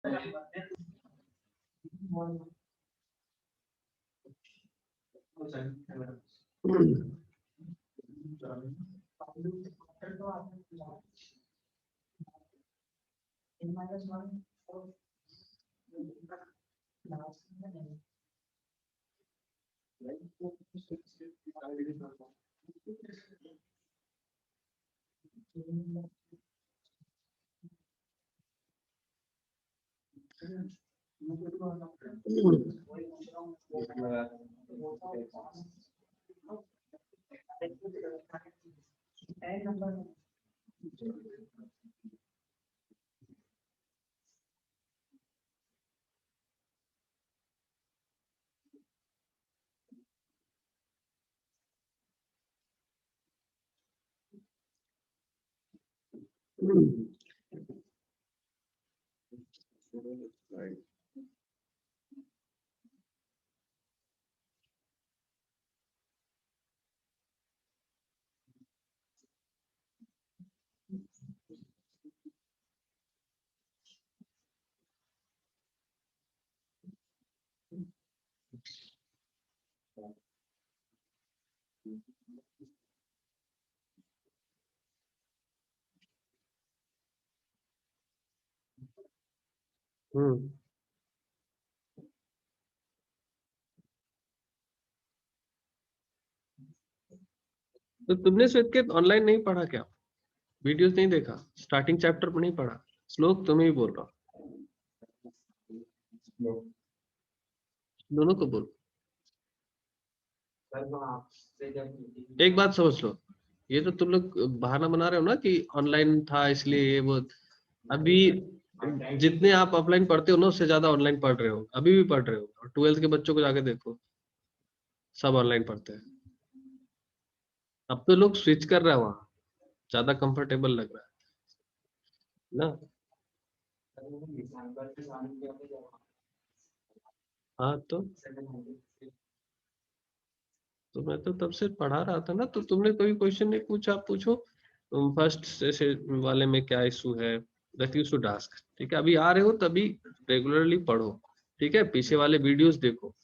तो तुमने श्वेत के ऑनलाइन नहीं पढ़ा क्या? वीडियोस नहीं देखा? स्टार्टिंग चैप्टर पर नहीं पढ़ा? श्लोक तुम्हें ही बोल रहा हूँ, दोनों को बोल। एक बात समझ लो, ये तो तुम लोग बहाना बना रहे हो ना कि ऑनलाइन था इसलिए ये वो। अभी जितने आप ऑफलाइन पढ़ते हो ना उससे ज्यादा ऑनलाइन पढ़ रहे हो, अभी भी पढ़ रहे हो। और 12th के बच्चों को जाके देखो, सब ऑनलाइन पढ़ते हैं। अब तो लोग स्विच कर रहे हैं, वहां ज्यादा कंफर्टेबल लग रहा है ना। हाँ तो मैं तो तब से पढ़ा रहा था ना, तो तुमने कोई क्वेश्चन नहीं पूछा, आप पूछो। फर्स्ट से वाले में क्या इशू है, दैट यू शुड आस्क। ठीक है, अभी आ रहे हो तभी रेगुलरली पढ़ो। ठीक है, पीछे वाले वीडियोस देखो,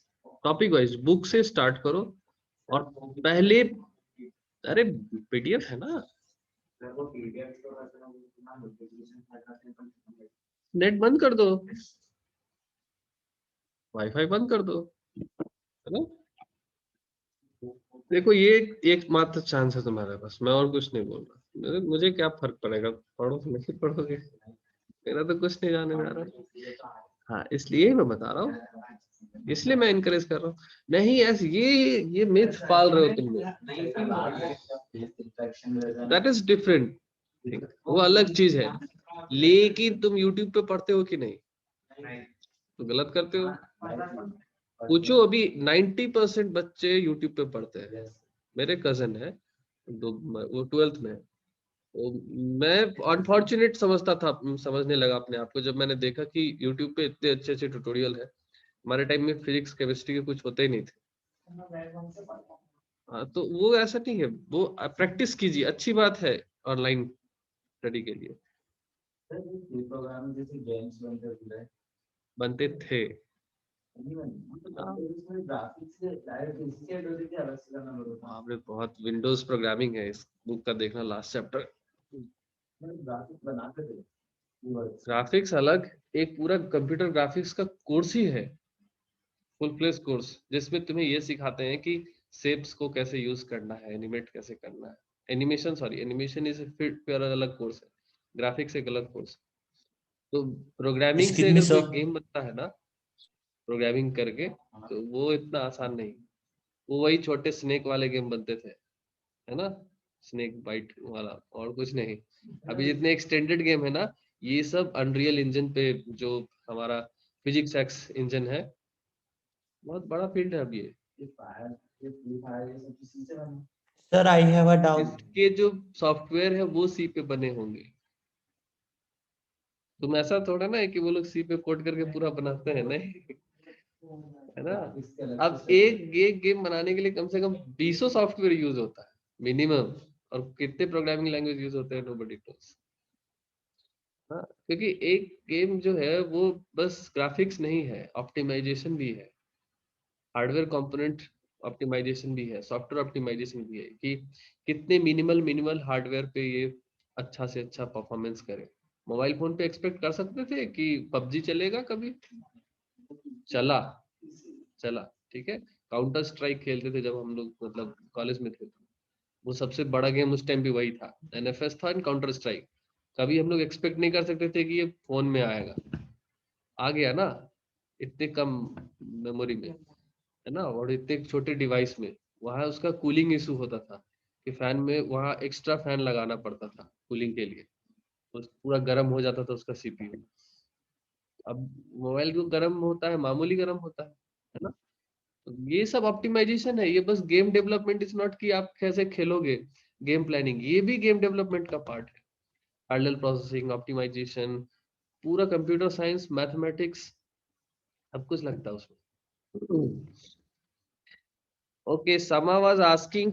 टॉपिक वाइज बुक से स्टार्ट करो। और पहले, अरे पीडीएफ है ना, नेट बंद कर दो, वाईफाई बंद कर दो, है ना। देखो ये एक मात्र चांस है तुम्हारे पास, मैं और कुछ नहीं बोल रहा। मुझे क्या फर्क पड़ेगा, पढ़ो कि नहीं पढ़ोगे, मेरा तो कुछ नहीं जाने में आ रहा। हाँ, इसलिए ही मैं बता रहा हूँ, इसलिए मैं इनकरेज कर रहा हूँ। नहीं ऐसे ये मिथ पाल रहे हो तुम लोग, दैट इज डिफरेंट, वो अलग चीज है। लेकिन तुम यूट्यूब पे पढ़ते हो कि नहीं? तो गलत करते हो। पूछो, अभी 90% बच्चे यूट्यूब पे पढ़ते हैं। मेरे कजन है दो, वो 12th में है। तो मैं अनफॉर्चुनेट समझता था, समझने लगा अपने आप को जब मैंने देखा कि यूट्यूब पे इतने अच्छे अच्छे ट्यूटोरियल है। हमारे टाइम में फिजिक्स केमिस्ट्री के कुछ होते ही नहीं थे। हाँ, तो वो ऐसा नहीं है, वो प्रैक्टिस कीजिए, अच्छी बात है ऑनलाइन स्टडी के लिए। बनते थे। आपने बहुत विंडोज प्रोग्रामिंग है, इस बुक का देखना लास्ट चैप्टर। ग्राफिक्स अलग, एक पूरा कंप्यूटर ग्राफिक्स का कोर्स ही है, फुल फ्लेज कोर्स, जिसमें तुम्हें ये सिखाते हैं कि शेप्स को कैसे यूज करना है, एनिमेट कैसे करना है। एनिमेशन, सॉरी, एनिमेशन इज फिर अलग कोर्स है, ग्राफिक्स एक अलग कोर्स। तो प्रोग्रामिंग से अगर कोई गेम बनता है ना, प्रोग्रामिंग करके, तो वो इतना आसान नहीं। वो वही छोटे स्नेक वाले गेम बनते थे, है ना, स्नेक बाइट वाला, और कुछ नहीं। अभी जितने एक्सटेंडेड गेम है ना, ये सब अनरियल इंजन पे, जो हमारा फिजिक्स एक्स इंजन है, बहुत बड़ा फील्ड है अब ये। Sir I have a doubt. इसके जो सॉफ्टवेयर है वो सी पे बने होंगे। तुम ऐसा थोड़ा ना है कि वो लोग सी पे कोड करके पूरा बनाते हैं, नहीं, है ना। अब एक गेम बनाने के लिए कम से कम 20 सॉफ्टवेयर यूज होता है मिनिमम, और कितने प्रोग्रामिंग लैंग्वेज यूज होते हैं, नोबडी नोस। हाँ, क्योंकि एक गेम जो है वो बस ग्राफिक्स नहीं है, ऑप्टिमाइजेशन भी है, हार्डवेयर कंपोनेंट ऑप्टिमाइजेशन भी है, सॉफ्टवेयर ऑप्टिमाइजेशन भी है कि कितने मिनिमल हार्डवेयर पे ये अच्छा से अच्छा परफॉर्मेंस करे। मोबाइल फोन पे एक्सपेक्ट कर सकते थे कि पबजी चलेगा कभी? चला, चला, ठीक है। काउंटर स्ट्राइक खेलते थे जब हम लोग मतलब कॉलेज में थे, वो सबसे बड़ा गेम उस टाइम भी वही था, एनएफएस था एंड काउंटर स्ट्राइक। कभी हम लोग एक्सपेक्ट नहीं कर सकते थे कि ये फोन में आएगा, आ गया ना, इतने कम मेमोरी में, है ना, और इतने छोटे डिवाइस में। वहाँ उसका कूलिंग इशू होता था कि फैन में वहाँ एक्स्ट्रा फैन लगाना पड़ता था कूलिंग के लिए, तो पूरा गर्म हो जाता था उसका सीपीयू। अब मोबाइल को गर्म होता है, मामूली गर्म होता है ना। तो ये सब ऑप्टिमाइजेशन है, ये बस गेम डेवलपमेंट इज नॉट कि आप कैसे खेलोगे, गेम प्लानिंग ये भी गेम डेवलपमेंट का पार्ट है। पैरेलल प्रोसेसिंग, ऑप्टिमाइजेशन, पूरा कंप्यूटर साइंस, मैथमेटिक्स, सब कुछ लगता है उसमें। ओके, समा वाज आस्किंग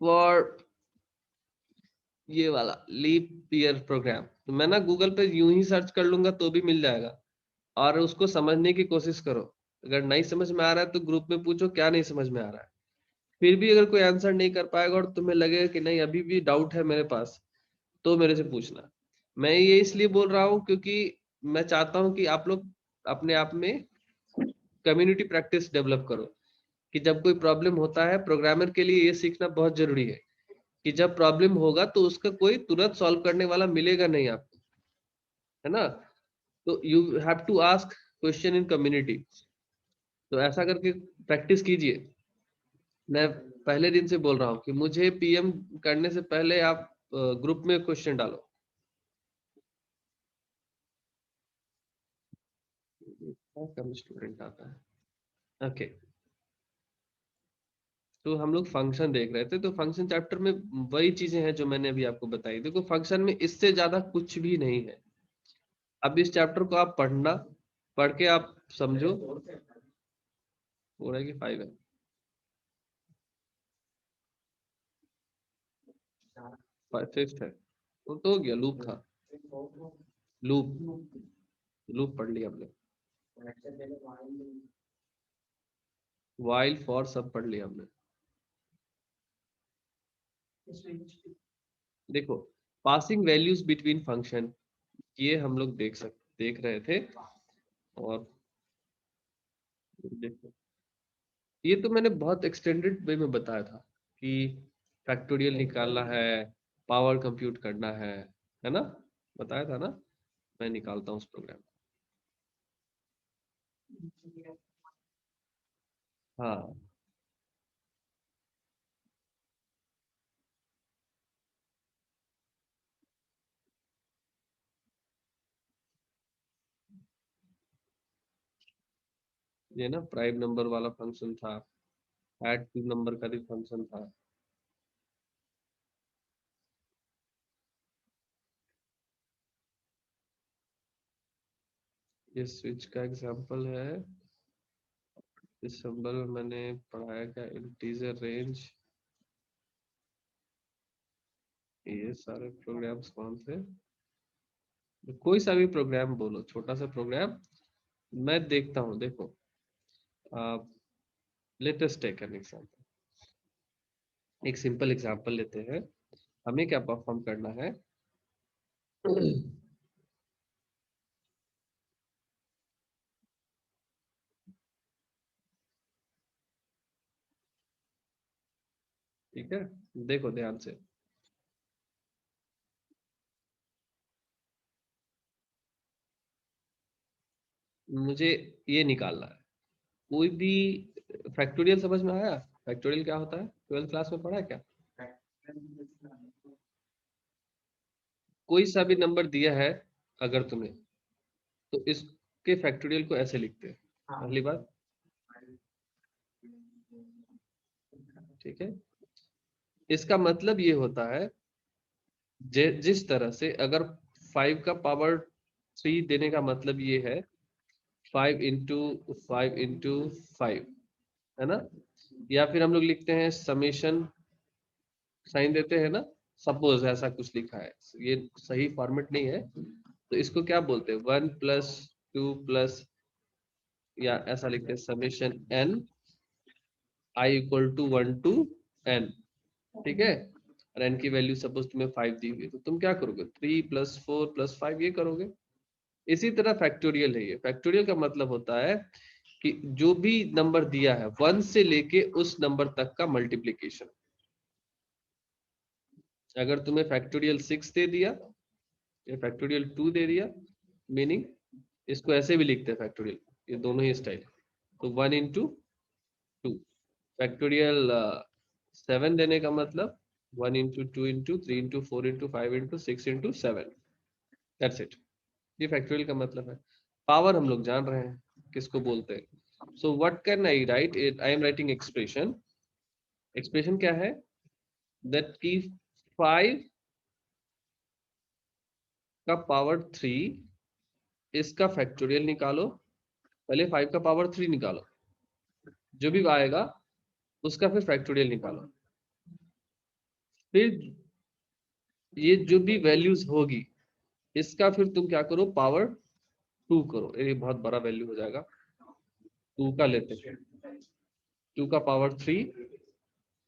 फॉर ये वाला लीप ईयर प्रोग्राम, तो मैं ना गूगल पे यूं ही सर्च कर लूंगा तो भी मिल जाएगा, और उसको समझने की कोशिश करो। अगर नहीं समझ में आ रहा है तो ग्रुप में पूछो क्या नहीं समझ में आ रहा है। फिर भी अगर कोई आंसर नहीं कर पाएगा और तुम्हें लगेगा कि नहीं अभी भी डाउट है मेरे पास, तो मेरे से पूछना। मैं ये इसलिए बोल रहा हूँ क्योंकि मैं चाहता हूँ कि आप लोग अपने आप में कम्युनिटी प्रैक्टिस डेवलप करो, कि जब कोई प्रॉब्लम होता है, प्रोग्रामर के लिए ये सीखना बहुत जरूरी है कि जब प्रॉब्लम होगा तो उसका कोई तुरंत सॉल्व करने वाला मिलेगा नहीं आपको, है ना। तो you have to ask question in community. तो ऐसा करके प्रैक्टिस कीजिए। मैं पहले दिन से बोल रहा हूँ कि मुझे पीएम करने से पहले आप ग्रुप में क्वेश्चन डालो। कम स्टूडेंट आता है, ओके। तो हम लोग फंक्शन देख रहे थे, तो फंक्शन चैप्टर में वही चीजें हैं जो मैंने अभी आपको बताई। देखो फंक्शन में इससे ज्यादा कुछ भी नहीं है। अब इस चैप्टर को आप पढ़ना, पढ़ के आप समझो। 4 है कि 5 है? 5th है, तो हो गया, लूप था, लूप, लूप पढ़ लिया हमने, वाइल फॉर सब पढ़ लिया हमने। देखो, पासिंग वैल्यूज बिटवीन फंक्शन, ये हम लोग देख रहे थे। और देखो, ये तो मैंने बहुत एक्सटेंडेड वे में बताया था कि फैक्टोरियल निकालना है, पावर कंप्यूट करना है ना, बताया था ना। मैं निकालता हूँ उस प्रोग्राम। हाँ, ये ना प्राइम नंबर वाला फंक्शन था, ऐड टू नंबर का भी फंक्शन था। ये स्विच का एग्जांपल है। इस सिंबल में मैंने पढ़ाया क्या, इंटीजर रेंज, ये सारे प्रोग्राम्स कौन थे? कोई सा भी प्रोग्राम बोलो, छोटा सा प्रोग्राम, मैं देखता हूँ। देखो, लेटेस्ट टेक एन एग्जांपल, एक सिंपल एग्जांपल लेते हैं। हमें क्या परफॉर्म करना है? ठीक है, देखो ध्यान से, मुझे ये निकालना है। कोई भी फैक्टोरियल समझ में आया? फैक्टोरियल क्या होता है, 12th क्लास में पढ़ा है क्या? कोई सा भी नंबर दिया है अगर तुम्हें, तो इसके फैक्टोरियल को ऐसे लिखते हैं, पहली बात, ठीक है। इसका मतलब ये होता है, जिस तरह से अगर 5 का पावर 3 देने का मतलब ये है 5 इंटू 5 है ना। या फिर हम लोग लिखते हैं समेशन, साइन देते हैं ना, सपोज ऐसा कुछ लिखा है, ये सही फॉर्मेट नहीं है, तो इसको क्या बोलते हैं, 1 प्लस 2 प्लस, या ऐसा लिखते हैं summation n i equal to 1 to n, ठीक है। और n की वैल्यू सपोज तुम्हें 5 दी हुई, तो तुम क्या करोगे, 3 प्लस 4 प्लस 5 ये करोगे। इसी तरह फैक्टोरियल है ये। फैक्टोरियल का मतलब होता है कि जो भी नंबर दिया है 1 से लेके उस नंबर तक का मल्टीप्लीकेशन। अगर तुम्हें फैक्टोरियल 6 दे दिया या फैक्टोरियल 2 दे दिया, मीनिंग इसको ऐसे भी लिखते हैं फैक्टोरियल, ये दोनों ही स्टाइल। तो 1 इंटू 2 फैक्टोरियल 7 देने का मतलब 1 into 2 into 3 into 4 into 5 into 6 into 7, that's it. ये फैक्टोरियल का मतलब है। पावर हम लोग जान रहे हैं किसको बोलते हैं। So what can I right it, I am writing expression. Expression क्या है, दैट की 5 का पावर 3 इसका फैक्टोरियल निकालो। पहले 5 का पावर 3 निकालो, जो भी आएगा उसका फिर फैक्टोरियल निकालो। फिर ये जो भी वैल्यूज होगी इसका फिर तुम क्या करो, पावर 2 करो। ये बहुत बड़ा वैल्यू हो जाएगा, 2 का लेते हैं, 2 का पावर 3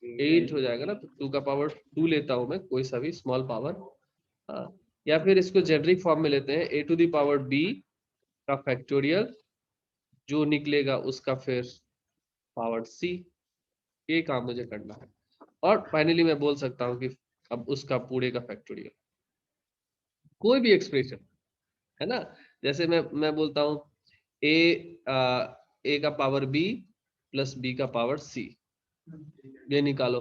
8 हो जाएगा ना, तो 2 का पावर 2 लेता हूं मैं, कोई सा भी स्मॉल पावर। हाँ, या फिर इसको जेनरिक फॉर्म में लेते हैं, a to the power b का फैक्टोरियल, जो निकलेगा उसका फिर पावर c। ये काम मुझे करना है। और फाइनली मैं बोल सकता हूँ कि अब उसका पूरे का फैक्टोरियल, कोई भी एक्सप्रेशन है ना। जैसे मैं बोलता हूँ a का पावर b प्लस b का पावर c, ये निकालो,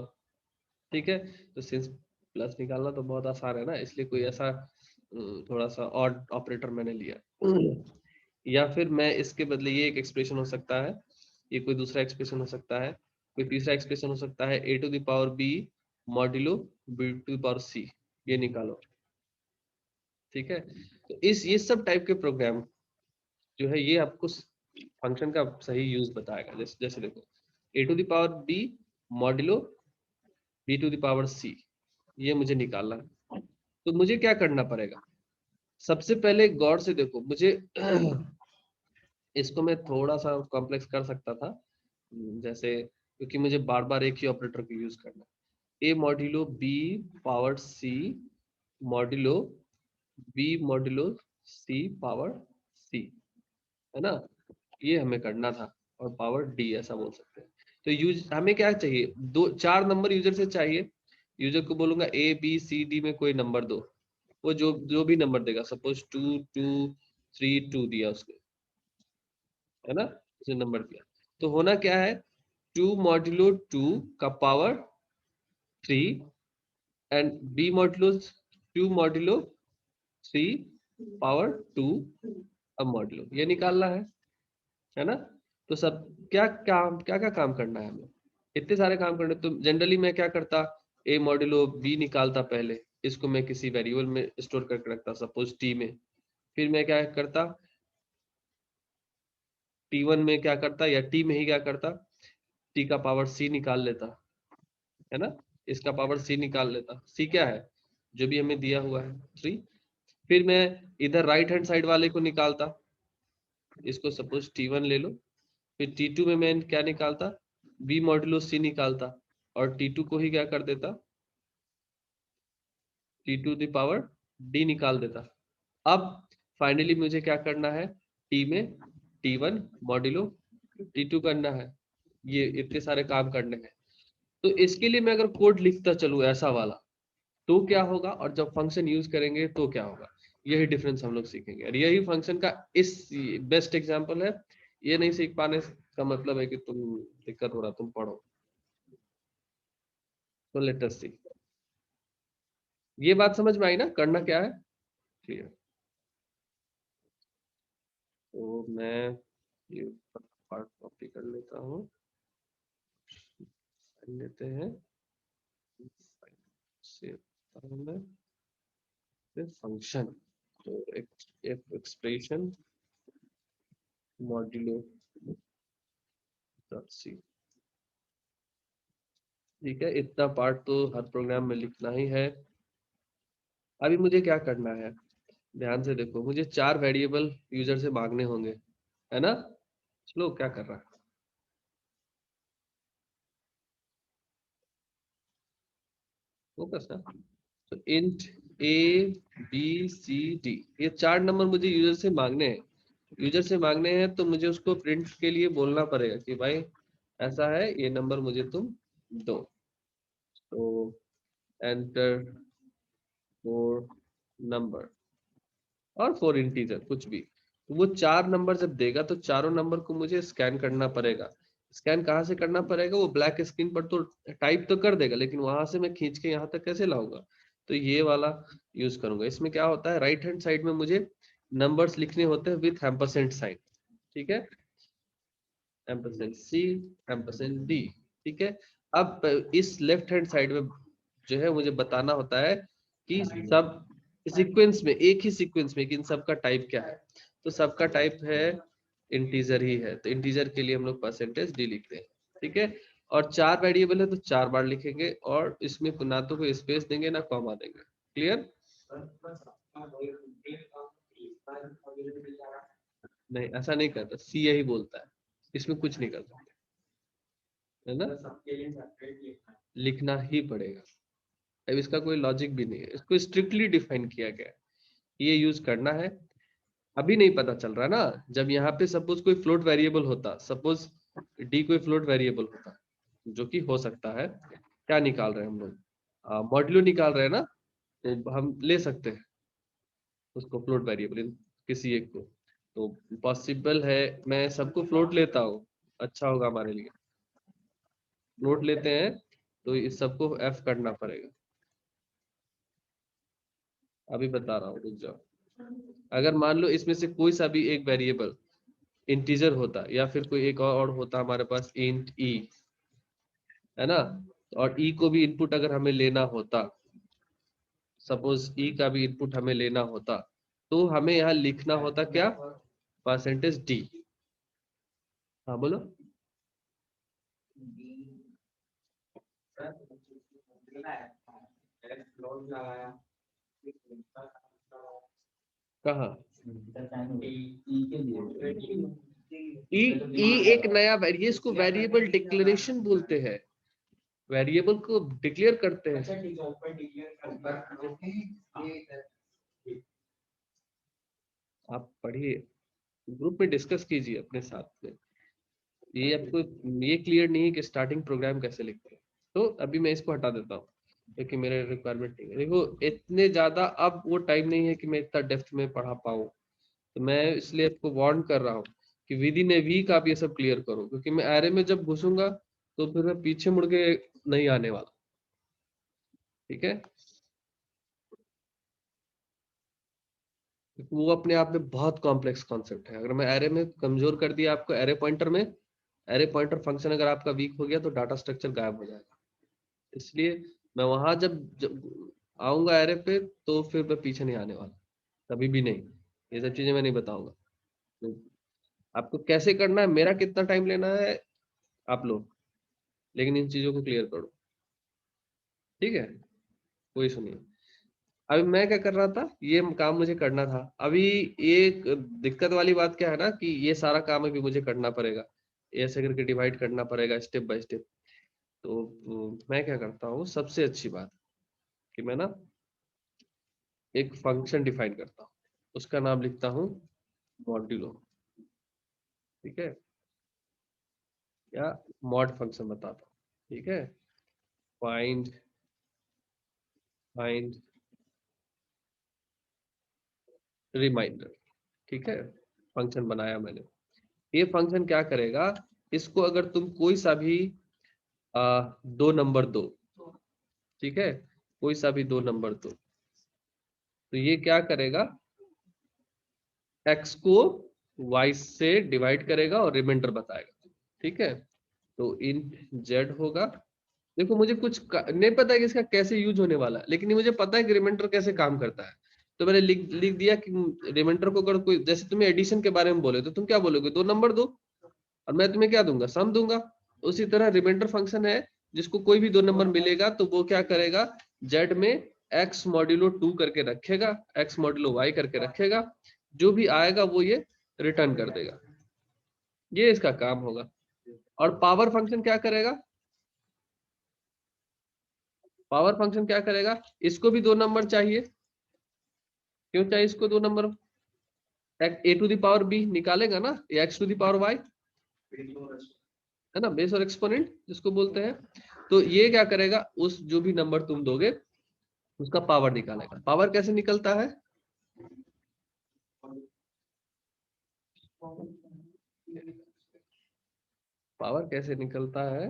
ठीक है। तो सिंस प्लस निकालना तो बहुत आसान है ना, इसलिए कोई ऐसा थोड़ा सा ऑड ऑपरेटर मैंने लिया। या फिर मैं इसके बदले ये एक एक्सप्रेशन हो सकता है, ये कोई दूसरा एक्सप्रेशन हो सकता है, कोई तीसरा एक्सप्रेशन हो सकता है, a to the power b modulo b to the power c, ये निकालो, ठीक है। तो इस ये सब टाइप के प्रोग्राम जो है ये आपको फंक्शन का सही यूज बताएगा। जैसे देखो, a to the power b modulo b to the power c, ये मुझे निकालना है। तो मुझे क्या करना पड़ेगा, सबसे पहले गौर से देखो मुझे इसको मैं थोड़ा सा कॉम्प्लेक्स कर सकता था, जैसे क्योंकि मुझे बार बार एक ही ऑपरेटर को यूज करना है। a modulo b power c modulo b modulo c power c, है ना, ये हमें करना था। और पावर d ऐसा बोल सकते हैं। तो यूज हमें क्या चाहिए, 4 नंबर यूजर से चाहिए। यूजर को बोलूंगा a b c d में कोई नंबर दो, वो जो जो भी नंबर देगा, सपोज 2 2 3 2 दिया उसने, है ना, उसने नंबर दिया। तो होना क्या है, 2 मॉड्यूलो 2 का power 3 and b modulo 2 modulo 3 power 2 अब मॉड्यूलो, ये निकालना है ना। तो सब क्या क्या काम करना है हमें, इतने सारे काम करने। तो जनरली मैं क्या करता, a मॉड्यूलो b निकालता पहले, इसको मैं किसी वेरिएबल में स्टोर करके रखता, सपोज t में। फिर मैं क्या करता, t1 में क्या करता, या t में ही क्या करता, t का पावर c निकाल लेता, है ना, इसका पावर c निकाल लेता। c क्या है, जो भी हमें दिया हुआ है 3। फिर मैं इधर राइट हैंड साइड वाले को निकालता, इसको सपोज t1 ले लो। फिर t2 में मैं क्या निकालता, b मॉड्यूलो c निकालता, और t2 को ही क्या कर देता, t2 द पावर d निकाल देता। अब फाइनली मुझे क्या करना है, t में t1 मॉड्यूलो t2 करना है। ये इतने सारे काम करने हैं। तो इसके लिए मैं अगर कोड लिखता चलूं ऐसा वाला, तो क्या होगा, और जब फंक्शन यूज करेंगे तो क्या होगा, यही डिफरेंस हम लोग सीखेंगे। और यही फंक्शन का इस बेस्ट एग्जांपल है। ये नहीं सीख पाने का मतलब है कि तुम दिक्कत हो रहा, तुम पढ़ो। तो लेट अस सी, ये बात समझ में आई ना, करना क्या है, ठीक है। तो मैं ये पार्ट कॉपी कर लेता हूँ, लेते हैं, सेव मैं फंक्शन। तो एक एक्सप्रेशन मॉड्यूलो डॉट सी, ठीक है। इतना पार्ट तो हर प्रोग्राम में लिखना ही है। अभी मुझे क्या करना है, ध्यान से देखो, मुझे 4 वेरिएबल यूजर से मांगने होंगे, है ना। चलो क्या कर रहा है, फोकस ना। तो int A B C D, ये 4 नंबर मुझे यूजर से मांगने हैं। यूजर से मांगने हैं तो मुझे उसको प्रिंट के लिए बोलना पड़ेगा कि भाई ऐसा है, ये नंबर मुझे तुम दो। तो एंटर 4 नंबर और 4 इंटीजर कुछ भी। तो वो 4 नंबर जब देगा तो चारों नंबर को मुझे स्कैन करना पड़ेगा। स्कैन कहाँ से करना पड़ेगा, वो ब्लैक स्क्रीन पर तो टाइप तो कर देगा, लेकिन वहां से मैं खींच के यहाँ तक कैसे लाऊंगा। तो ये वाला यूज करूंगा। इसमें क्या होता है, राइट हैंड साइड में मुझे नंबर्स लिखने होते हैं विथ एम्परसेंट साइन, ठीक है, एम्परसेंट सी, एम्परसेंट डी, ठीक है। अब इस लेफ्ट हैंड साइड में जो है मुझे बताना होता है कि सब सीक्वेंस में, एक ही सीक्वेंस में, कि इन सबका टाइप क्या है। तो सबका टाइप है इंटीजर ही है, तो इंटीजर के लिए हम लोग परसेंटेज डी लिखते हैं, ठीक है। और 4 वेरिएबल है तो 4 बार लिखेंगे, और इसमें ना तो कोई स्पेस देंगे ना कॉमा देंगे। क्लियर? नहीं, ऐसा नहीं करता, सी यही बोलता है, इसमें कुछ नहीं कर सकते, है ना, लिखना ही पड़ेगा। अब इसका कोई लॉजिक भी नहीं है, इसको स्ट्रिक्टली डिफाइन किया गया है, ये यूज करना है। अभी नहीं पता चल रहा ना, जब यहाँ पे सपोज कोई फ्लोट वेरिएबल होता, सपोज डी कोई फ्लोट वेरिएबल होता, जो कि हो सकता है, क्या निकाल रहे हैं हम लोग, मॉड्यूलो निकाल रहे हैं ना, तो हम ले सकते हैं उसको फ्लोट वेरिएबल किसी एक को। तो पॉसिबल है मैं सबको फ्लोट लेता हूँ, अच्छा होगा हमारे लिए। फ्लोट लेते हैं तो इस सबको एफ करना पड़ेगा। अभी बता रहा हूँ, रुक जाओ। अगर मान लो इसमें से कोई सा भी एक वेरिएबल इंटीजर होता, या फिर कोई एक और होता हमारे पास इंट ई, है ना, और ई को भी इनपुट अगर हमें लेना होता, सपोज ई का भी इनपुट हमें लेना होता, तो हमें यहाँ लिखना होता क्या, परसेंटेज डी। हाँ बोलो। कहाँ ई, ई एक नया वेरिएबल, इसको वेरिएबल डिक्लेरेशन बोलते हैं, वेरिएबल को डिक्लेयर करते हैं। आप पढ़िए, ग्रुप में डिस्कस कीजिए अपने साथ में। ये आपको ये क्लियर नहीं है कि स्टार्टिंग प्रोग्राम कैसे लिखते हैं। तो अभी मैं इसको हटा देता हूँ क्योंकि मेरे रिक्वायरमेंट नहीं है। देखो इतने ज्यादा अब वो टाइम नहीं है कि मैं इतना डेप्थ में पढ़ा पाऊँ, तो मैं इसलिए आपको वार्न कर रहा हूँ कि विद इन ए वीक आप ये सब क्लियर करो, क्योंकि मैं एरे में जब घुसूंगा तो फिर मैं पीछे मुड़ के नहीं आने वाला, ठीक है। वो अपने आप में बहुत कॉम्प्लेक्स कॉन्सेप्ट है। अगर मैं एरे में कमजोर कर दिया आपको, एरे पॉइंटर में, एरे पॉइंटर फंक्शन अगर आपका वीक हो गया तो डाटा स्ट्रक्चर गायब हो जाएगा। इसलिए मैं वहां जब आऊंगा एरे पे तो फिर मैं पीछे नहीं आने वाला, कभी भी नहीं। ये सब चीजें मैं नहीं बताऊंगा। तो आपको कैसे करना है, मेरा कितना टाइम लेना है आप लोग, लेकिन इन चीजों को क्लियर करो, ठीक है। कोई सुनिए, अभी मैं क्या कर रहा था, ये काम मुझे करना था। अभी एक दिक्कत वाली बात क्या है ना, कि ये सारा काम अभी मुझे करना पड़ेगा, ऐसे करके डिवाइड करना पड़ेगा स्टेप बाय स्टेप। तो मैं क्या करता हूँ, सबसे अच्छी बात कि मैं ना एक फंक्शन डिफाइन करता हूँ, उसका नाम लिखता हूँ मॉड्यूलो, ठीक है, या मॉड फंक्शन बताता हूँ, ठीक है। फाइंड फाइंड रिमाइंडर, ठीक है, फंक्शन बनाया मैंने। ये फंक्शन क्या करेगा, इसको अगर तुम कोई सा भी 2 नंबर दो, ठीक है, कोई सा भी 2 नंबर दो, तो ये क्या करेगा, x को y से डिवाइड करेगा और रिमाइंडर बताएगा, ठीक है। तो इन z होगा। देखो मुझे कुछ नहीं पता है कि इसका कैसे यूज होने वाला है, लेकिन ये मुझे पता है कि रिमाइंडर कैसे काम करता है। तो मैंने लिख लिख दिया कि रिमाइंडर को अगर कोई, जैसे तुम्हें एडिशन के बारे में बोले तो तुम क्या बोलोगे, 2 नंबर दो, और मैं तुम्हें क्या दूंगा, सम दूंगा। उसी तरह रिमाइंडर फंक्शन है, जिसको कोई भी 2 नंबर मिलेगा तो वो क्या करेगा, जेड में x मॉड्यूलो 2 करके रखेगा, x मॉड्यूलो y करके रखेगा, जो भी आएगा वो ये रिटर्न कर देगा, ये इसका काम होगा। और पावर फंक्शन क्या करेगा, पावर फंक्शन क्या करेगा, इसको भी 2 नंबर चाहिए, क्यों चाहिए इसको 2 number, A to the power B निकालेगा ना, X to the power Y, है ना, बेस और एक्सपोनेंट जिसको बोलते हैं। तो ये क्या करेगा, उस जो भी नंबर तुम दोगे उसका पावर निकालेगा। पावर कैसे निकलता है, पावर कैसे निकलता है,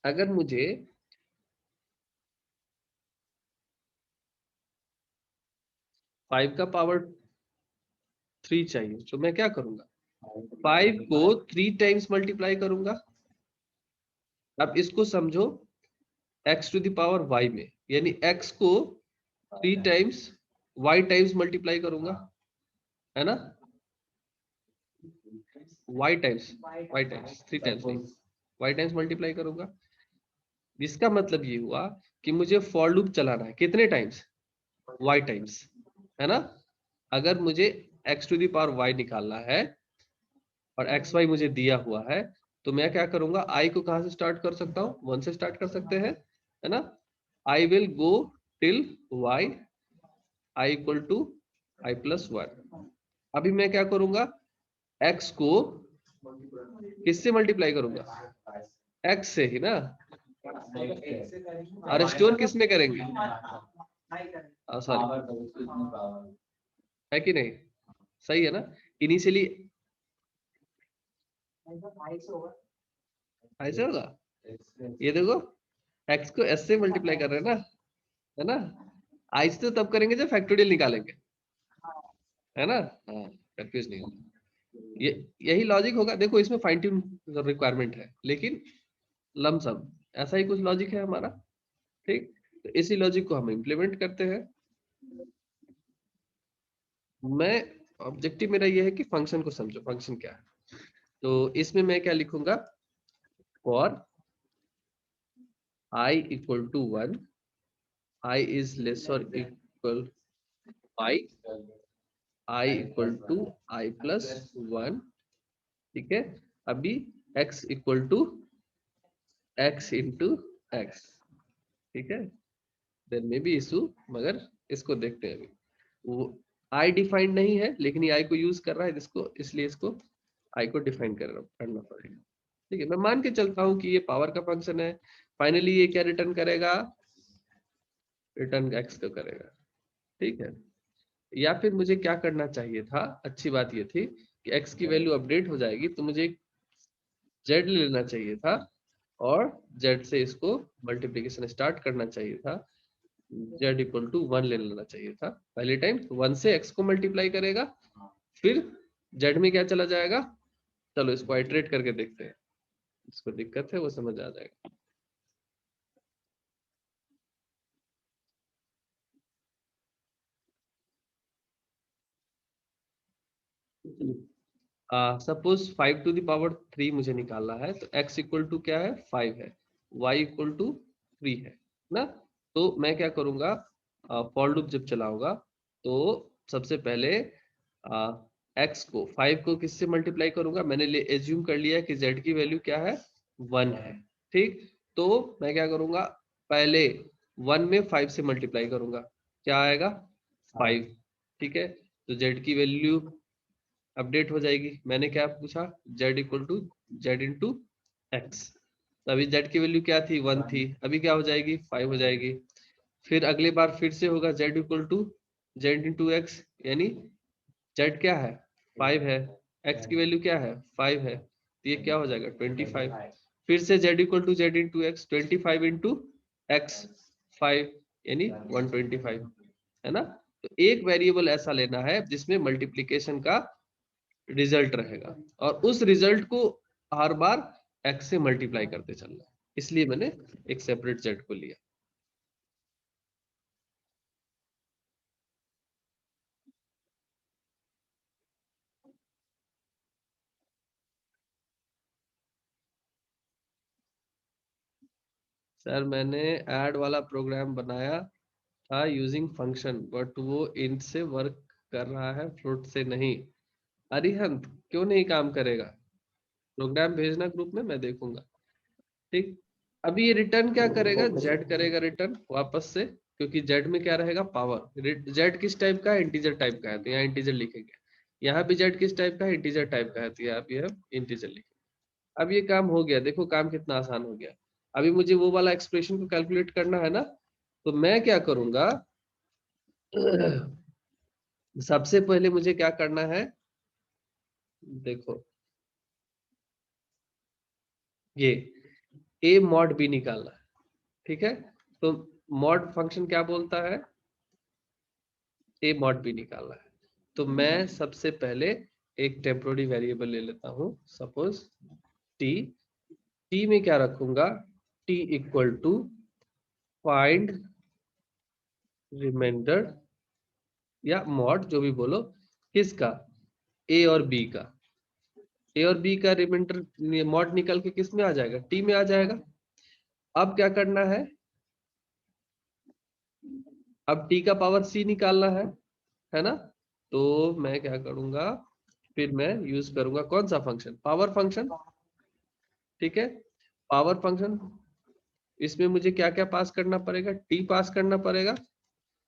अगर मुझे 5 का पावर 3 चाहिए तो मैं क्या करूंगा, 5 को 3 टाइम्स मल्टीप्लाई करूंगा। अब इसको समझो x to the power y में, यानी x को 3 टाइम्स y टाइम्स मल्टीप्लाई करूंगा, है ना, y टाइम्स 3 टाइम्स नहीं, y टाइम्स मल्टीप्लाई करूंगा। इसका मतलब ये हुआ कि मुझे फॉर लूप चलाना है कितने टाइम्स, y टाइम्स, है ना। अगर मुझे x to the power y निकालना है और xy मुझे दिया हुआ है, तो मैं क्या करूंगा, i को कहां से स्टार्ट कर सकता हूँ, 1 से स्टार्ट कर सकते हैं, है ना। I will go till y i equal to i plus 1। अभी मैं क्या करूंगा, x को किससे मल्टीप्लाई करूंगा, x से ही ना, और स्टोर किस में करेंगे, सॉरी, है कि नहीं, सही है ना। इनिशियली ऐसे होगा, ये देखो x को s से मल्टीप्लाई कर रहे हैं ना, है ना। आई से तो तब करेंगे जब फैक्टोरियल निकालेंगे, है ना। हाँ, कंफ्यूज नहीं होगा, ये यही लॉजिक होगा। देखो इसमें फाइन ट्यून रिक्वायरमेंट है, लेकिन लमसम ऐसा ही कुछ लॉजिक है हमारा, ठीक। तो इसी लॉजिक को हम इम्प्लीमेंट करते हैं। मैं ऑब्जेक्टिव मेरा ये है कि फंक्शन को समझो, फंक्शन क्या है। तो इसमें मैं क्या लिखूंगा, for i equal to 1, i is less और equal i, i equal to i plus 1, ठीक है। अभी x equal to x into x, ठीक है। देन मे बी इशू, मगर इसको देखते हैं अभी। वो आई डिफाइंड नहीं है, लेकिन ये आई को यूज कर रहा है जिसको, इसलिए इसको आई को डिफाइन करना पड़ेगा, ठीक है। मैं मान के चलता हूँ कि ये पावर का फंक्शन है। फाइनली ये क्या रिटर्न करेगा, रिटर्न एक्स को करेगा, ठीक है। या फिर मुझे क्या करना चाहिए था, अच्छी बात ये थी कि x की वैल्यू अपडेट हो जाएगी, तो मुझे z लेना चाहिए था और z से इसको मल्टीप्लिकेशन स्टार्ट करना चाहिए था। z इक्वल टू 1 ले लेना चाहिए था पहले टाइम, 1 से x को मल्टीप्लाई करेगा, फिर z में क्या चला जाएगा। चलो इसको आइटरेट करके देखते हैं, जिसको दिक्कत है वो समझ आ जाएगा। सपोज 5 टू द पावर 3 मुझे निकालना है, तो x इक्वल टू क्या है, 5 है, y इक्वल टू 3 है ना। तो मैं क्या करूंगा, फॉर लूप जब चलाऊंगा तो सबसे पहले x को 5 को किससे मल्टीप्लाई करूंगा, मैंने एज्यूम कर लिया कि z की वैल्यू क्या है, 1 है, ठीक। तो मैं क्या करूंगा, पहले 1 में 5 से मल्टीप्लाई करूंगा, क्या आएगा, 5, ठीक है। तो z की वैल्यू अपडेट हो जाएगी। मैंने क्या पूछा, z equal to Z into X, अभी z की वैल्यू क्या थी, 1 थी, अभी क्या हो जाएगी, 5 हो जाएगी। फिर अगली बार फिर से होगा z equal to Z into X, यानी z क्या है, 5 है, x की वैल्यू क्या है, 5 है, तो ये क्या हो जाएगा, 25। फिर से z equal to Z into X, 25 into एक्स, 5, यानी 125, है ना। तो एक वेरिएबल ऐसा लेना है जिसमें मल्टीप्लीकेशन का रिजल्ट रहेगा, और उस रिजल्ट को हर बार x से मल्टीप्लाई करते चलना है, इसलिए मैंने एक सेपरेट z को लिया। सर मैंने ऐड वाला प्रोग्राम बनाया था यूजिंग फंक्शन, बट वो इंट से वर्क कर रहा है, फ्लोट से नहीं। अरिहंत क्यों नहीं काम करेगा? प्रोग्राम भेजना ग्रुप में, मैं देखूंगा। ठीक, अभी ये रिटर्न क्या करेगा? जेड करेगा रिटर्न वापस से, क्योंकि जेड में क्या रहेगा? पावर। जेड किस टाइप का है? इंटीजर टाइप का है, तो यहाँ इंटीजर लिखेंगे। यहाँ भी जेड किस टाइप का है? इंटीजर टाइप का है, तो यहाँ भी हम इंटीजर लिखेंगे। अब ये काम हो गया, देखो काम कितना आसान हो गया। अभी मुझे वो वाला एक्सप्रेशन को कैलकुलेट करना है ना, तो मैं क्या करूंगा सबसे पहले मुझे क्या करना है, देखो ये a mod b निकालना है। ठीक है, तो mod फंक्शन क्या बोलता है? a mod b निकालना है। तो मैं सबसे पहले एक टेम्पोररी वेरिएबल ले लेता हूं, सपोज t में क्या रखूंगा? t equal to find remainder या mod, जो भी बोलो, किसका? a और b का। a और b का रिमाइंडर mod निकल के किस में आ जाएगा? t में आ जाएगा। अब क्या करना है? अब t का पावर c निकालना है ना? तो मैं क्या करूंगा, फिर मैं यूज करूंगा कौन सा फंक्शन? Power function. ठीक है, पावर फंक्शन, इसमें मुझे क्या क्या पास करना पड़ेगा? t पास करना पड़ेगा,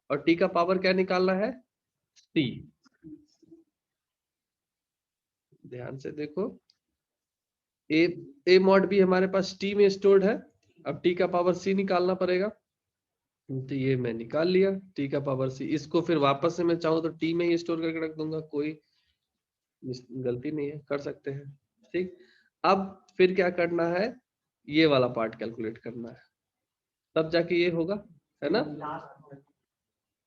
और t का पावर क्या निकालना है? c। ध्यान से देखो, a mod भी हमारे पास t में स्टोर्ड है, अब t का पावर c निकालना पड़ेगा। तो ये मैं निकाल लिया, t का पावर c। इसको फिर वापस से मैं चाहूँ तो t में ही स्टोर करके रख दूंगा, कोई गलती नहीं है, कर सकते हैं। ठीक, अब फिर क्या करना है? ये वाला पार्ट कैलकुलेट करना है, तब जाके ये होगा, है ना?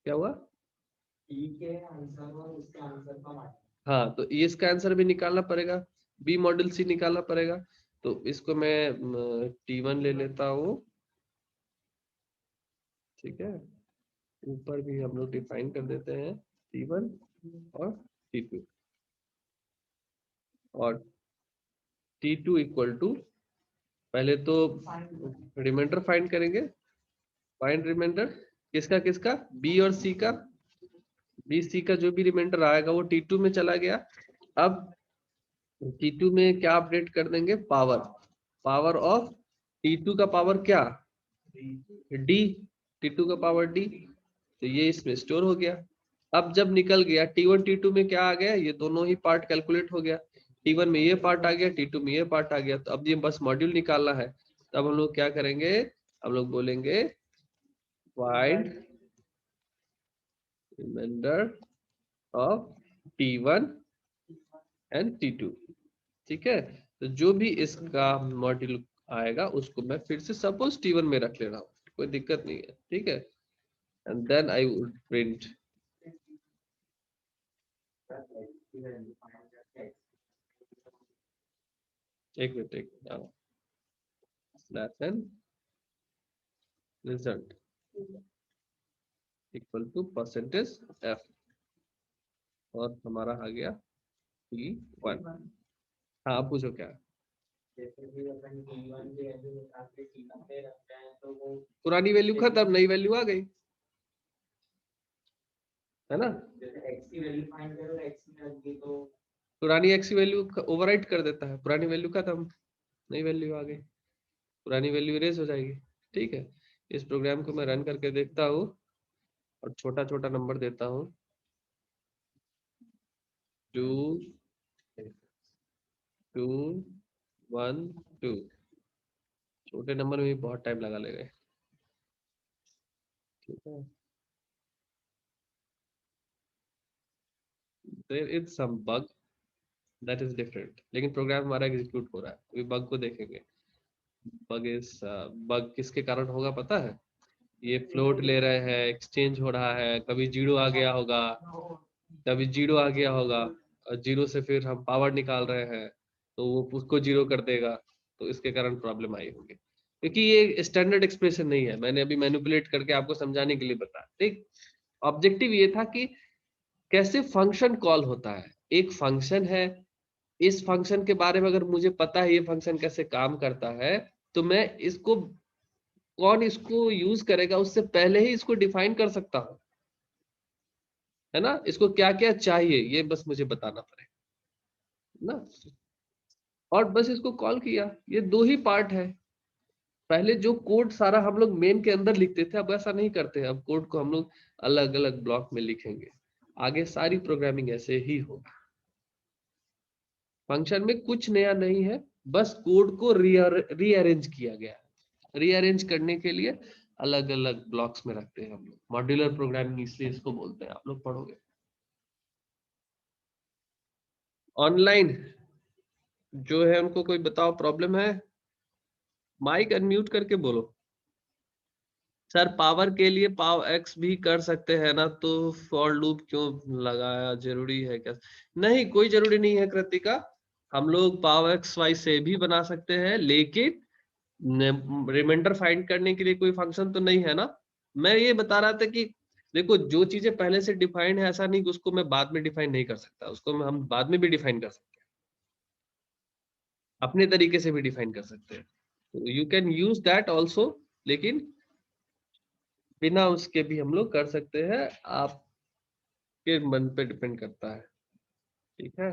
क्या हुआ? हाँ, तो ये इसका आंसर भी निकालना पड़ेगा, बी मॉडल सी निकालना पड़ेगा। तो इसको मैं T1 ले लेता हूँ। ठीक है, ऊपर भी हम लोग डिफाइन कर देते हैं T1 और T2, और T2 इक्वल टू, पहले तो रिमाइंडर फाइंड करेंगे। फाइंड रिमाइंडर किसका किसका? बी और सी का। बी सी का जो भी रिमाइंडर आएगा वो T2 में चला गया। अब T2 में क्या अपडेट कर देंगे? पावर। पावर ऑफ T2 का पावर क्या? D। T2 का पावर D, तो ये इसमें स्टोर हो गया। अब जब निकल गया T1 T2 में क्या आ गया? ये दोनों ही पार्ट कैलकुलेट हो गया। T1 में ये पार्ट आ गया, T2 में ये पार्ट आ गया। तो अब ये बस मॉड्यूल निकालना है। तब हम लोग क्या करेंगे? हम लोग बोलेंगे find reminder of T1 and T2। ठीक है, तो जो भी इसका मॉड्यूल आएगा उसको मैं फिर से सपोज T1 में रख ले रहा हूँ, कोई दिक्कत नहीं है। ठीक है, and then I would print. एक minute, slash n result equal to percentage f, और हमारा आ गया T1। हाँ, आप पूछो क्या? पुरानी वैल्यू खत्म, नई वैल्यू आ गई, है ना? पुरानी x की वैल्यू ओवरराइट कर देता है, पुरानी वैल्यू खत्म, नई वैल्यू आ गई, पुरानी वैल्यू इरेज हो जाएगी। ठीक है, इस प्रोग्राम को मैं रन करके देखता हूँ और छोटा छोटा नंबर देता हूँ। 2 2 1 2, छोटे नंबर में भी बहुत टाइम लगा लेगा। ठीक है, there is some bug that is different, लेकिन प्रोग्राम हमारा एग्जीक्यूट हो रहा है। अभी बग को देखेंगे। बग किसके कारण होगा पता है? ये फ्लोट ले रहे हैं, एक्सचेंज हो रहा है, कभी जीरो आ गया होगा, कभी जीरो आ गया होगा, और जीरो से फिर हम पावर निकाल रहे हैं तो वो उसको जीरो कर देगा, तो इसके कारण प्रॉब्लम आई होगी। क्योंकि ये स्टैंडर्ड एक्सप्रेशन नहीं है, मैंने अभी मैनिपुलेट करके आपको समझाने के लिए बताया। ठीक, ऑब्जेक्टिव ये था कि कैसे फंक्शन कॉल होता है। एक फंक्शन है, इस फंक्शन के बारे में अगर मुझे पता है ये फंक्शन कैसे काम करता है, तो मैं इसको कौन इसको यूज करेगा उससे पहले ही इसको डिफाइन कर सकता हूं, है ना। इसको क्या क्या चाहिए ये बस मुझे बताना पड़ेगा ना, और बस इसको कॉल किया। ये दो ही पार्ट है। पहले जो कोड सारा हम लोग मेन के अंदर लिखते थे, अब ऐसा नहीं करते। अब कोड को हम लोग अलग अलग ब्लॉक में लिखेंगे। आगे सारी प्रोग्रामिंग ऐसे ही होगा। फंक्शन में कुछ नया नहीं है, बस कोड को रीअरेंज किया गया है। रीअरेंज करने के लिए अलग अलग ब्लॉक्स में रखते हैं हम लोग। मॉड्यूलर प्रोग्रामिंग इसलिए इसको बोलते हैं, आप लोग पढ़ोगे। ऑनलाइन जो है उनको कोई बताओ प्रॉब्लम है? माइक अनम्यूट करके बोलो। सर पावर के लिए पाव एक्स भी कर सकते हैं ना, तो फॉर लूप क्यों लगाया, जरूरी है क्या? नहीं, कोई जरूरी नहीं है कृतिका। हम लोग पाव एक्स वाई से भी बना सकते हैं, लेकिन रिमाइंडर फाइंड करने के लिए कोई फंक्शन तो नहीं है ना। मैं ये बता रहा था कि देखो, जो चीजें पहले से डिफाइंड है, ऐसा नहीं कि उसको मैं बाद में डिफाइन नहीं कर सकता। उसको हम बाद में भी डिफाइन कर सकते हैं, अपने तरीके से भी डिफाइन कर सकते हैं। तो you can use that also, लेकिन बिना उसके भी हम लोग कर सकते हैं। आपके मन पे डिपेंड करता है, ठीक है।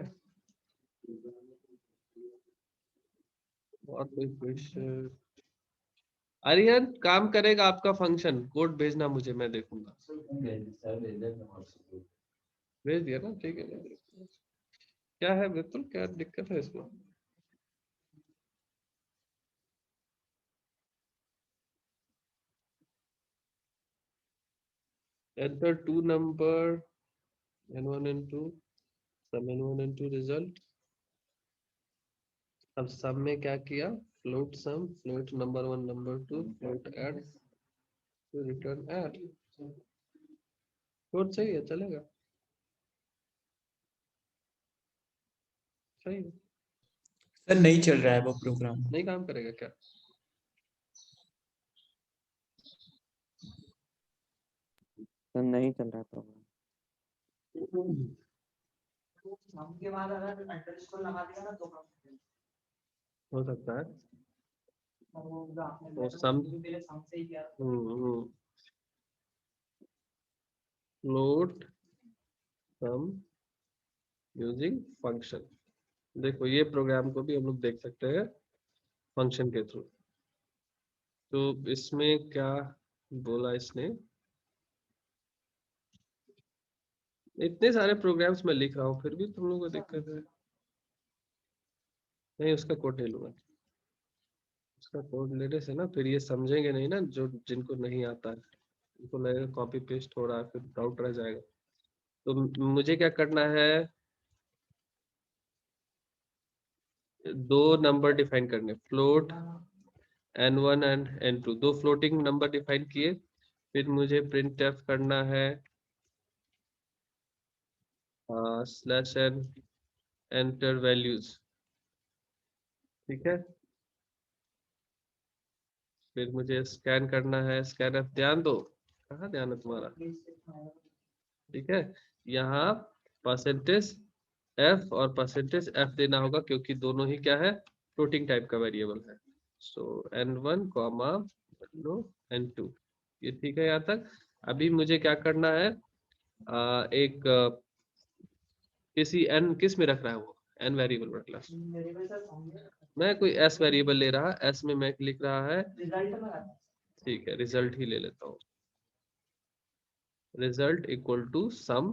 और कोई क्वेश्चन? आर्यन, काम करेगा आपका फंक्शन? कोड भेजना मुझे, मैं देखूंगा। भेज दिया ना, ठीक है। मैं देखूंगा। क्या है बिल्कुल, क्या दिक्कत है इसमें? enter 2 number n1 n2, sum n1 n2 result। अब सम में क्या किया? Float sum, float number 1 number 2, float add, तो रिटर्न ऐड। कोड सही है, चलेगा, सही है। सर नहीं चल रहा है वो प्रोग्राम। नहीं काम करेगा क्या? सर नहीं चल रहा प्रोग्राम। के बाद अगर अंडरस्कोर लगा दिया ना तो हो सकता है। वो सम से ही किया। फ्लोट सम यूजिंग फंक्शन। देखो, ये प्रोग्राम को भी हम लोग देख सकते हैं फंक्शन के थ्रू। तो इसमें क्या बोला इसने? इतने सारे प्रोग्राम्स मैं लिख रहा हूँ, फिर भी तुम लोगों को दिक्कत है। नहीं, उसका कोड नहीं लूंगा। उसका कोड लेने से ना फिर ये समझेंगे नहीं ना, जो जिनको नहीं आता है। उनको लगेगा कॉपी पेस्ट हो रहा है, फिर डाउट रह जाएगा। तो मुझे क्या करना है? दो नंबर डिफाइन करने, फ्लोट n1 एंड n2, दो फ्लोटिंग नंबर डिफाइन किए। फिर मुझे प्रिंट एफ करना है स्लैश एन, एंटर वैल्यूज, ठीक है। फिर मुझे स्कैन करना है, स्कैन एफ, ध्यान दो, कहाँ ध्यान है तुम्हारा? ठीक है, यहाँ परसेंटेज एफ और परसेंटेज एफ देना होगा, क्योंकि दोनों ही क्या है, फ्लोटिंग टाइप का वेरिएबल है। सो n1 कॉमा n2, ये ठीक है यहाँ तक। अभी मुझे क्या करना है? एक किसी n किस में रख रहा है वो, n वेरिएबल में रख मैं कोई s वेरिएबल ले रहा, s में मैं लिख रहा है, ठीक है, रिजल्ट ही ले लेता हूँ। रिजल्ट इक्वल टू सम,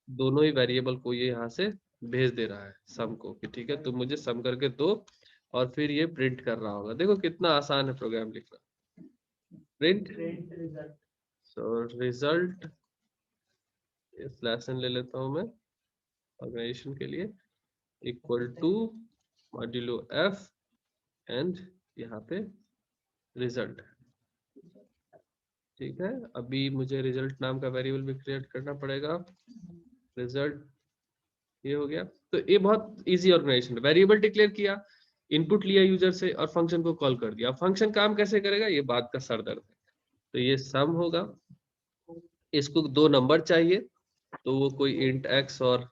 दोनों ही वेरिएबल को ये यहाँ से भेज दे रहा है सम को, कि ठीक है तुम मुझे सम करके दो, और फिर ये प्रिंट कर रहा होगा। देखो कितना आसान है प्रोग्राम लिखना। Print so result, slash n ले लेता हूं मैं ऑर्गेनाइजेशन के लिए, equal to modulo F and यहाँ पे रिजल्ट, ठीक है। अभी मुझे रिजल्ट नाम का वेरिएबल भी क्रिएट करना पड़ेगा। रिजल्ट ये हो गया। तो ये बहुत इजी ऑर्गेनाइजेशन, वेरिएबल डिक्लेयर किया, इनपुट लिया यूजर से, और फंक्शन को कॉल कर दिया। फंक्शन काम कैसे करेगा, ये बात का सरदर्द है। तो ये सम होगा, इसको दो नंबर चाहिए, तो वो कोई इंट एक्स और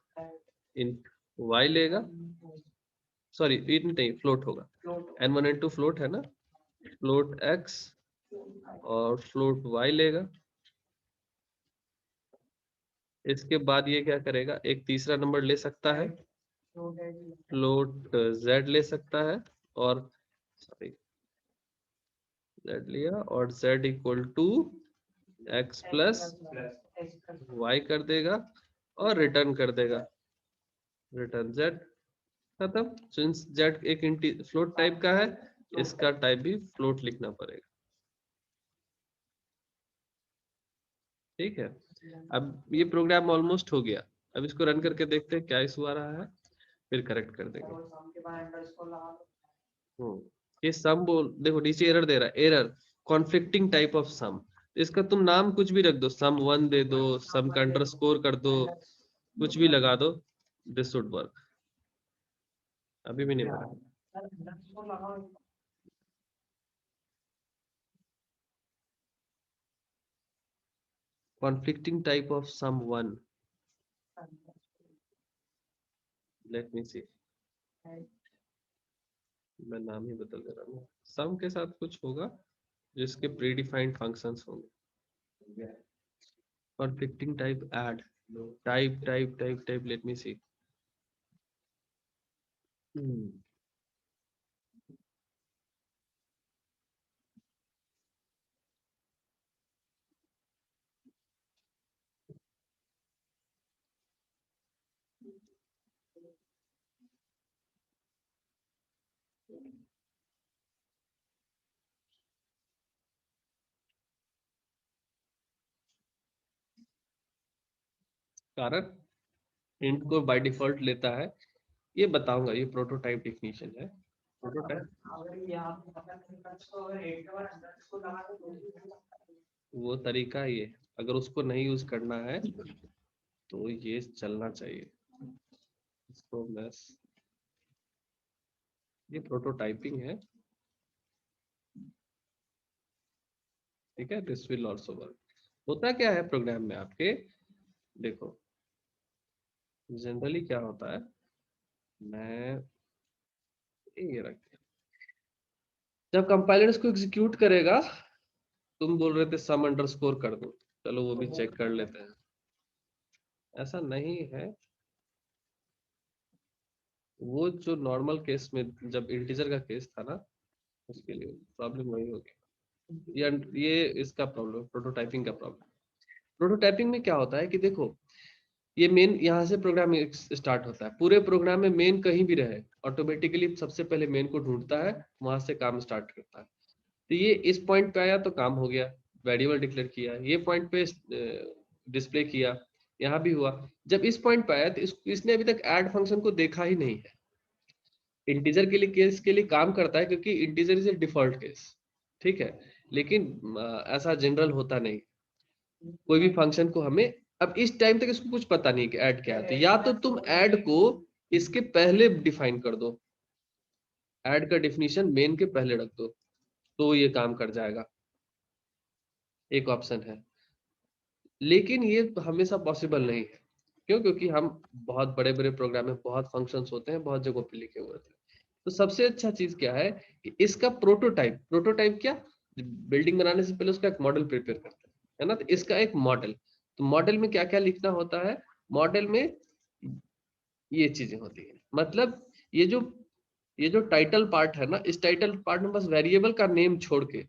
इंट वाई लेगा। सॉरी, इंट नहीं, फ्लोट होगा। n1 n2 फ्लोट है ना, फ्लोट x और फ्लोट y लेगा। इसके बाद ये क्या करेगा, एक तीसरा नंबर ले सकता है, फ्लोट z ले सकता है, और सॉरी z लिया, और z equal to x plus y कर देगा और रिटर्न कर देगा, रिटर्न z, खत्म। सिंस z एक फ्लोट टाइप का है, इसका टाइप भी फ्लोट लिखना पड़ेगा। ठीक है, अब ये प्रोग्राम ऑलमोस्ट हो गया। अब इसको रन करके देखते हैं क्या इशू आ रहा है, फिर करेक्ट कर देंगे। ये सम बोल, देखो नीचे एरर दे रहा है, error conflicting type of some. इसका तुम नाम कुछ भी रख दो, सम 1 दे दो, सम का अंडरस्कोर कर दो, कुछ भी लगा दो, दिस शुड वर्क। अभी भी नहीं बना। conflicting type of sum 1, let me see, मैं नाम ही बदल दे रहा हूँ। सम के साथ कुछ होगा जिसके प्रीडिफाइंड फंक्शंस होंगे। conflicting type add, type, let me see. कारण int को बाय डिफॉल्ट लेता है, ये बताऊंगा, ये प्रोटोटाइप डेफिनेशन है। प्रोटोटाइप वो तरीका ये, अगर उसको नहीं यूज करना है तो ये चलना चाहिए। इसको मैं, ये प्रोटोटाइपिंग है, ठीक है, दिस विल आल्सो वर्क। होता क्या है प्रोग्राम में आपके, देखो जनरली क्या होता है, मैं ये रख दिया, जब कंपाइलर इसको एग्जीक्यूट करेगा, तुम बोल रहे थे सम अंडरस्कोर कर दो, चलो वो भी चेक कर लेते हैं। ऐसा नहीं है, वो जो नॉर्मल केस में जब इंटीजर का केस था ना, उसके लिए प्रॉब्लम वही होगी। ये इसका प्रॉब्लम, प्रोटोटाइपिंग का प्रॉब्लम। प्रोटोटाइपिंग में क्या होता है कि देखो, ये मेन यहाँ से प्रोग्राम स्टार्ट होता है, पूरे प्रोग्राम में मेन कहीं भी रहे, ऑटोमेटिकली सबसे पहले मेन को ढूंढता है, वहां से काम स्टार्ट करता है। तो ये इस पॉइंट पे आया तो काम हो गया, वेरिएबल डिक्लेयर किया, ये पॉइंट पे डिस्प्ले किया, यहाँ भी हुआ। जब इस पॉइंट पे आया तो इसने अभी तक ऐड फंक्शन को देखा ही नहीं है। इंटीजर के लिए केस के लिए काम करता है, क्योंकि integer is a default case, ठीक है, लेकिन ऐसा जनरल होता नहीं। कोई भी फंक्शन को हमें, अब इस टाइम तक इसको कुछ पता नहीं कि ऐड क्या है, तो या तो तुम ऐड को इसके पहले डिफाइन कर दो, ऐड का डेफिनेशन मेन के पहले रख दो, तो ये काम कर जाएगा, एक ऑप्शन है। लेकिन ये हमेशा पॉसिबल नहीं है, क्यों? क्योंकि हम बहुत बड़े बड़े प्रोग्राम में बहुत फंक्शंस होते हैं, बहुत जगहों पे लिखे हुए होते हैं। तो सबसे अच्छा चीज क्या है कि इसका प्रोटोटाइप, प्रोटोटाइप क्या, बिल्डिंग बनाने से पहले उसका एक मॉडल प्रिपेयर करते हैं, है ना। तो इसका एक मॉडल, तो मॉडल में क्या क्या लिखना होता है, मॉडल में ये चीजें होती है, मतलब ये जो ये जो टाइटल पार्ट है ना, इस टाइटल पार्ट में बस वेरिएबल का नेम छोड़ के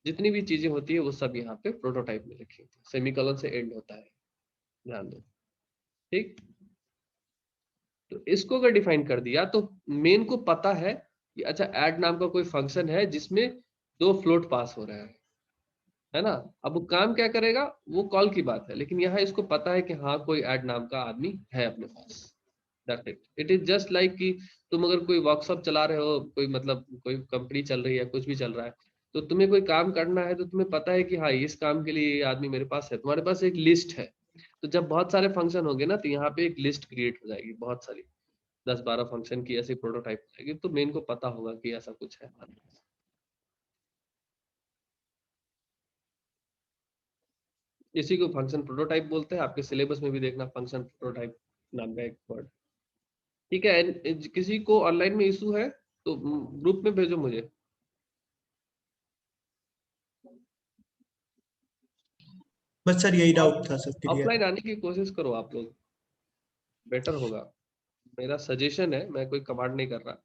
जितनी भी चीजें होती है वो सब यहाँ पे प्रोटोटाइप में लिखी होती है, सेमीकोलन से एंड होता है, ध्यान दो, ठीक। तो इसको अगर डिफाइन कर दिया तो मेन को पता है कि अच्छा ऐड नाम का कोई फंक्शन है जिसमें 2 फ्लोट पास हो रहा है ना। अब वो काम क्या करेगा वो कॉल की बात है, लेकिन यहाँ इसको पता है कि हाँ कोई ऐड नाम का आदमी है अपने पास, that's it. It is just like कि तुम अगर कोई वर्कशॉप चला रहे हो, कोई मतलब कोई कंपनी चल रही है, कुछ भी चल रहा है, तो तुम्हें कोई काम करना है तो तुम्हें पता है कि हाँ इस काम के लिए ये आदमी मेरे पास है, तुम्हारे पास एक लिस्ट है। तो जब बहुत सारे फंक्शन होंगे ना, तो यहाँ पे एक लिस्ट क्रिएट हो जाएगी, बहुत सारी 10-12 फंक्शन की ऐसी प्रोटोटाइप हो जाएगी, तो मेन को पता होगा कि ऐसा कुछ है। इसी को फंक्शन प्रोटोटाइप बोलते हैं, आपके सिलेबस में भी देखना फंक्शन प्रोटोटाइप नाम का एक वर्ड, ठीक है। किसी को ऑनलाइन में इशू है तो ग्रुप में भेजो मुझे। बस सर यही डाउट था सर, क्लियर। ऑफलाइन आने की कोशिश करो आप लोग, बेटर होगा। मेरा सजेशन है, मैं कोई कमांड नहीं कर रहा।